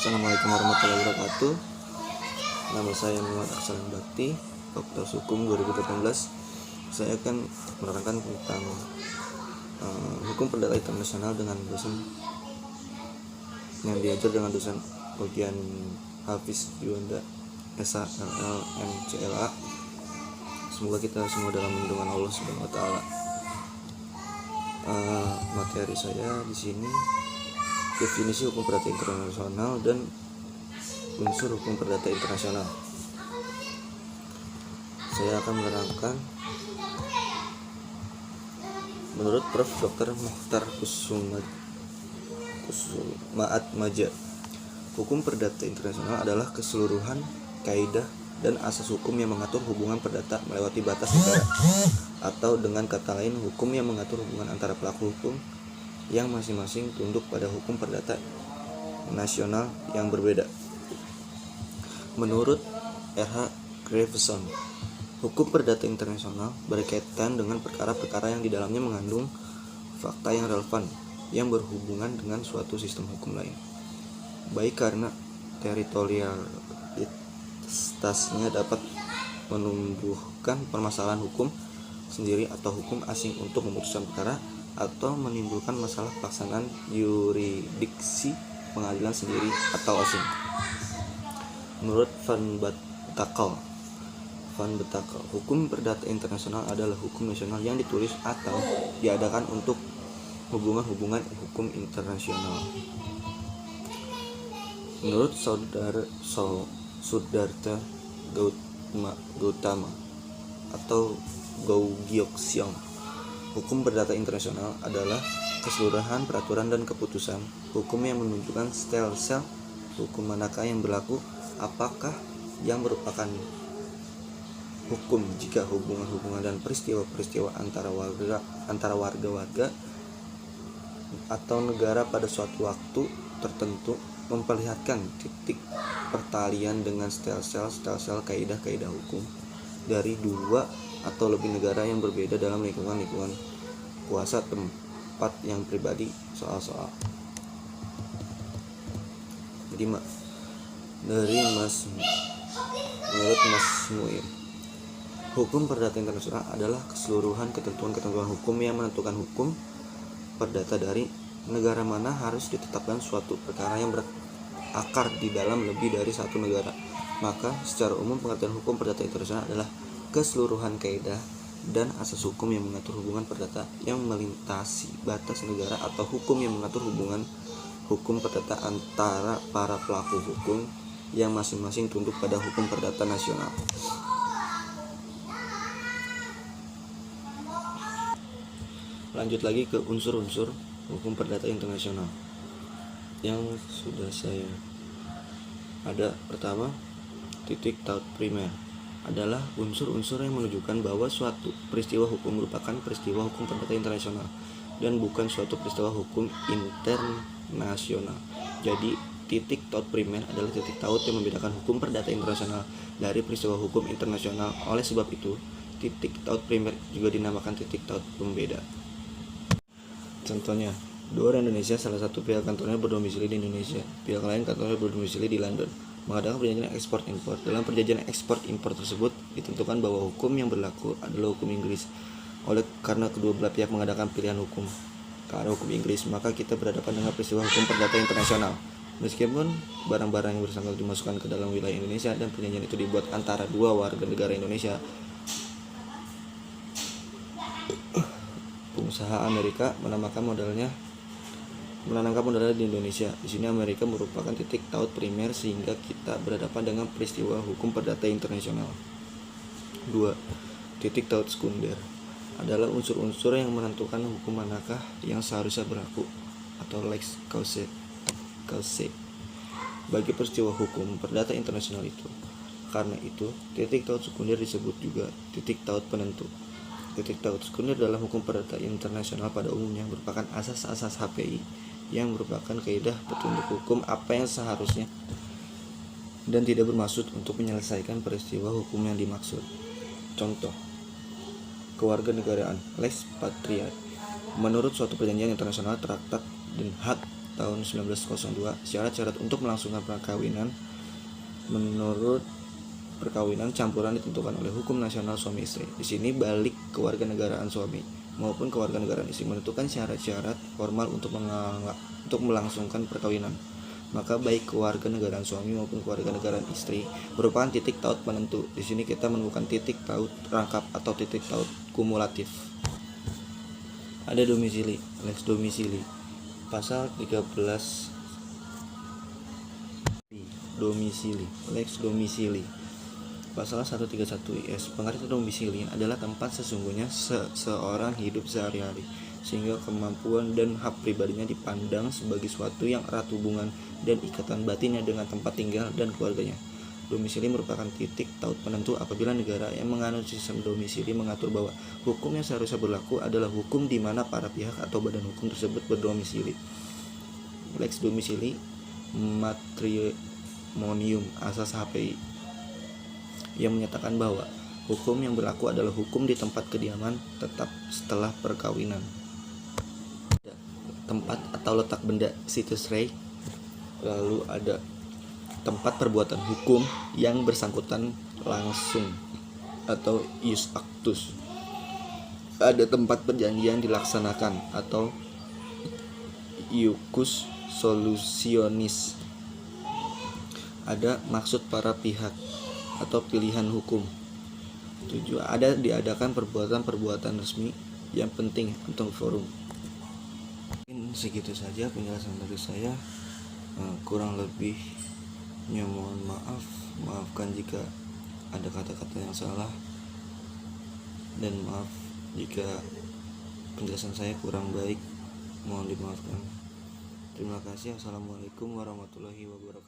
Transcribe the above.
Assalamualaikum warahmatullahi wabarakatuh. Nama saya Muhammad Aksan Bakti, Fakultas Hukum 2018. Saya akan menerangkan tentang hukum perdata internasional dengan dosen yang diajar dengan dosen bagian Hafiz Juanda SHLL MCLA. Semoga kita semua dalam lindungan Allah Subhanahu wa taala. Materi saya di sini definisi hukum perdata internasional dan unsur hukum perdata internasional. Saya akan menerangkan menurut Prof. Dr. Mukhtar Kusumaatmadja, hukum perdata internasional adalah keseluruhan kaidah dan asas hukum yang mengatur hubungan perdata melewati batas negara, atau dengan kata lain hukum yang mengatur hubungan antara pelaku hukum yang masing-masing tunduk pada hukum perdata nasional yang berbeda. Menurut R.H. Graveson, hukum perdata internasional berkaitan dengan perkara-perkara yang di dalamnya mengandung fakta yang relevan yang berhubungan dengan suatu sistem hukum lain, baik karena teritorialitasnya dapat menumbuhkan permasalahan hukum sendiri atau hukum asing untuk memutuskan perkara, atau menimbulkan masalah pelaksanaan yurisdiksi pengadilan sendiri atau asing. Menurut Van Betakel, hukum perdata internasional adalah hukum nasional yang ditulis atau diadakan untuk hubungan-hubungan hukum internasional. Menurut Siddhartha Gautama atau Gyeongseong, hukum perdata internasional adalah keseluruhan peraturan dan keputusan hukum yang menunjukkan sel-sel hukum manakah yang berlaku, apakah yang merupakan hukum jika hubungan-hubungan dan peristiwa-peristiwa antara warga-warga atau negara pada suatu waktu tertentu memperlihatkan titik pertalian dengan sel-sel kaidah-kaidah hukum dari dua atau lebih negara yang berbeda dalam lingkungan kuasa tempat yang pribadi soal-soal. Jadi menurut Mas Muir, hukum perdata internasional adalah keseluruhan ketentuan-ketentuan hukum yang menentukan hukum perdata dari negara mana harus ditetapkan suatu perkara yang berakar di dalam lebih dari satu negara. Maka secara umum pengertian hukum perdata internasional adalah keseluruhan kaidah dan asas hukum yang mengatur hubungan perdata yang melintasi batas negara, atau hukum yang mengatur hubungan hukum perdata antara para pelaku hukum yang masing-masing tunduk pada hukum perdata nasional. Lanjut lagi ke unsur-unsur hukum perdata internasional yang sudah saya ada. Pertama, titik taut primer adalah unsur-unsur yang menunjukkan bahwa suatu peristiwa hukum merupakan peristiwa hukum perdata internasional dan bukan suatu peristiwa hukum internasional. Jadi titik taut primer adalah titik taut yang membedakan hukum perdata internasional dari peristiwa hukum internasional. Oleh sebab itu, titik taut primer juga dinamakan titik taut pembeda. Contohnya, dua orang Indonesia, salah satu pihak kantornya berdomisili di Indonesia, pihak lain kantornya berdomisili di London, mengadakan perjanjian ekspor-impor. Dalam perjanjian ekspor-impor tersebut ditentukan bahwa hukum yang berlaku adalah hukum Inggris. Karena kedua belah pihak mengadakan pilihan hukum ke arah hukum Inggris, maka kita berhadapan dengan peristiwa hukum perdata internasional. Meskipun barang-barang yang bersangkutan dimasukkan ke dalam wilayah Indonesia dan perjanjian itu dibuat antara dua warga negara Indonesia, pengusaha Amerika menanamkan modalnya di Indonesia. Di sini Amerika merupakan titik taut primer sehingga kita berhadapan dengan peristiwa hukum perdata internasional. 2. Titik taut sekunder adalah unsur-unsur yang menentukan hukum manakah yang seharusnya berlaku atau lex causa bagi peristiwa hukum perdata internasional itu. Karena itu, titik taut sekunder disebut juga titik taut penentu. Titik taut sekunder dalam hukum perdata internasional pada umumnya merupakan asas-asas HPI yang merupakan kaidah petunjuk hukum apa yang seharusnya dan tidak bermaksud untuk menyelesaikan peristiwa hukum yang dimaksud. Contoh, kewarganegaraan, lex patriae. Menurut suatu perjanjian internasional, Traktat Den Haag tahun 1902. Syarat-syarat untuk melangsungkan perkawinan menurut perkawinan campuran ditentukan oleh hukum nasional suami istri. Di sini balik kewarganegaraan suami maupun kewarganegaraan istri menentukan syarat-syarat formal untuk melangsungkan perkawinan. Maka baik kewarganegaraan suami maupun kewarganegaraan istri merupakan titik taut penentu. Di sini kita menemukan titik taut rangkap atau titik taut kumulatif. Ada domisili, lex domisili. Pasal 13 domisili, lex domisili. Pasal 131 IS, pengertian domisili adalah tempat sesungguhnya seseorang hidup sehari-hari, sehingga kemampuan dan hak pribadinya dipandang sebagai suatu yang erat hubungan dan ikatan batinnya dengan tempat tinggal dan keluarganya. Domisili merupakan titik taut penentu apabila negara yang menganut sistem domisili mengatur bahwa hukum yang seharusnya berlaku adalah hukum di mana para pihak atau badan hukum tersebut berdomisili. Lex domisili matrimonium asas HPI yang menyatakan bahwa hukum yang berlaku adalah hukum di tempat kediaman tetap setelah perkawinan. Tempat atau letak benda, situs rei. Lalu ada tempat perbuatan hukum yang bersangkutan langsung atau ius actus. Ada tempat perjanjian dilaksanakan atau iucus solutionis. Ada maksud para pihak atau pilihan hukum. 7. Ada diadakan perbuatan-perbuatan resmi yang penting untuk forum. Mungkin segitu saja penjelasan dari saya. Kurang lebihnya mohon maaf. Maafkan jika ada kata-kata yang salah, dan maaf jika penjelasan saya kurang baik. Mohon dimaafkan. Terima kasih. Assalamualaikum warahmatullahi wabarakatuh.